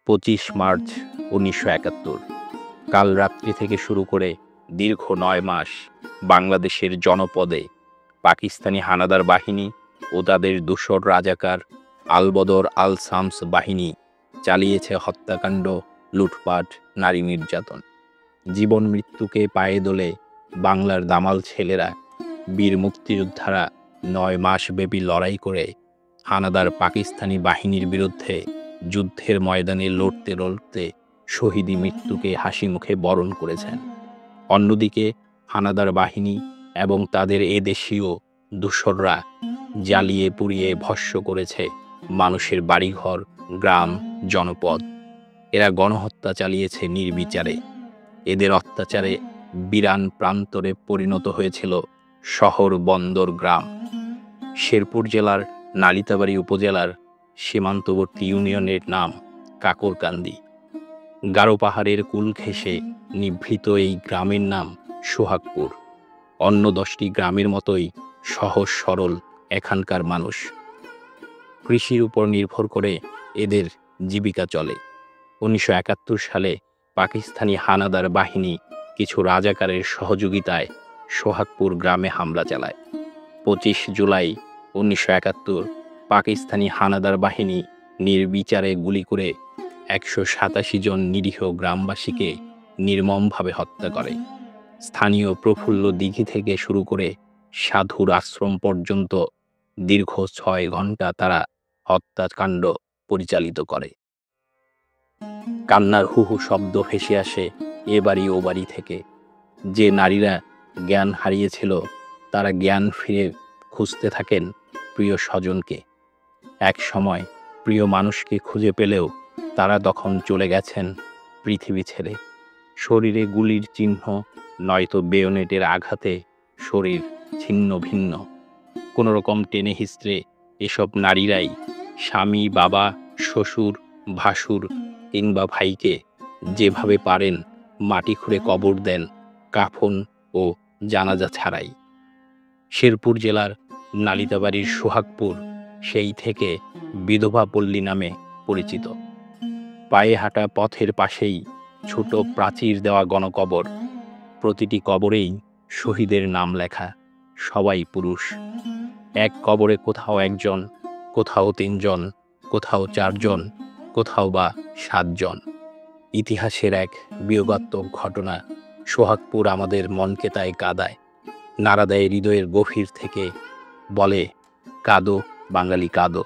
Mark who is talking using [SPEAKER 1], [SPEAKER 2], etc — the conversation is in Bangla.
[SPEAKER 1] 25 মার্চ 1971। কাল রাত্রি থেকে শুরু করে দীর্ঘ 9 মাস বাংলাদেশের জনপদে পাকিস্তানি হানাদার বাহিনী ও তাদের দূষর রাজাকার আল-বদর আল-শামস বাহিনী চালিয়েছে হত্যাকাণ্ড, লুটপাট, নারী নির্যাতন। জীবন মৃত্যুকে পায়ে দোলে বাংলার দামাল ছেলেরা, বীর মুক্তিযোদ্ধারা 9 মাস ব্যাপী লড়াই করে হানাদার পাকিস্তানি বাহিনীর বিরুদ্ধে যুদ্ধের ময়দানে লড়তে লড়তে শহীদি মৃত্যুকে হাসি মুখে বরণ করেছেন। অন্যদিকে হানাদার বাহিনী এবং তাদের এদেশীয় দূষররা জ্বালিয়ে পুড়িয়ে ভস্ম করেছে মানুষের বাড়িঘর, গ্রাম, জনপদ। এরা গণহত্যা চালিয়েছে নির্বিচারে। এদের অত্যাচারে বিরান প্রান্তরে পরিণত হয়েছিল শহর, বন্দর, গ্রাম। শেরপুর জেলার নালিতাবাড়ী উপজেলার সীমান্তবর্তী ইউনিয়নের নাম কাকরকান্দি। গারো পাহাড়ের কুল ঘেঁষে নিভৃত এই গ্রামের নাম সোহাগপুর। অন্য 10টি গ্রামের মতোই সহজ সরল এখানকার মানুষ। কৃষির উপর নির্ভর করে এদের জীবিকা চলে। 1971 সালে পাকিস্তানি হানাদার বাহিনী কিছু রাজাকারের সহযোগিতায় সোহাগপুর গ্রামে হামলা চালায়। 25 জুলাই 1971 পাকিস্তানি হানাদার বাহিনী নির্বিচারে গুলি করে 187 জন নিরীহ গ্রামবাসীকে নির্মমভাবে হত্যা করে। স্থানীয় প্রফুল্ল দিঘি থেকে শুরু করে সাধুর আশ্রম পর্যন্ত দীর্ঘ 6 ঘন্টা তারা হত্যাকাণ্ড পরিচালিত করে। কান্নার হুহু শব্দ ভেসে আসে এ বাড়ি ও বাড়ি থেকে। যে নারীরা জ্ঞান হারিয়েছিল তারা জ্ঞান ফিরে খুঁজতে থাকেন প্রিয় স্বজনকে। এক সময় প্রিয় মানুষকে খুঁজে পেলেও তারা তখন চলে গেছেন পৃথিবী ছেড়ে। শরীরে গুলির চিহ্ন, নয়তো বেয়োনেটের আঘাতে শরীর ছিন্ন ভিন্ন। কোনো রকম টেনে হিস্ট্রে এসব নারীরাই স্বামী, বাবা, শ্বশুর, ভাসুর কিংবা ভাইকে যেভাবে পারেন মাটি খুঁড়ে কবর দেন, কাফন ও জানাজা ছাড়াই। শেরপুর জেলার নালিতাবাড়ির সোহাগপুর সেই থেকে বিধবা পল্লী নামে পরিচিত। পায়ে হাঁটা পথের পাশেই ছোট প্রাচীর দেওয়া গণকবর। প্রতিটি কবরেই শহীদের নাম লেখা, সবাই পুরুষ। এক কবরে কোথাও 1 জন, কোথাও 3 জন, কোথাও 4 জন, কোথাও বা 7 জন। ইতিহাসের এক বিয়োগাত্মক ঘটনা। সোহাগপুর আমাদের মনকে তাই কাঁদায়, নাড়া দেয় হৃদয়ের গভীর থেকে, বলে কাঁদো বাঙালি কাঁদো।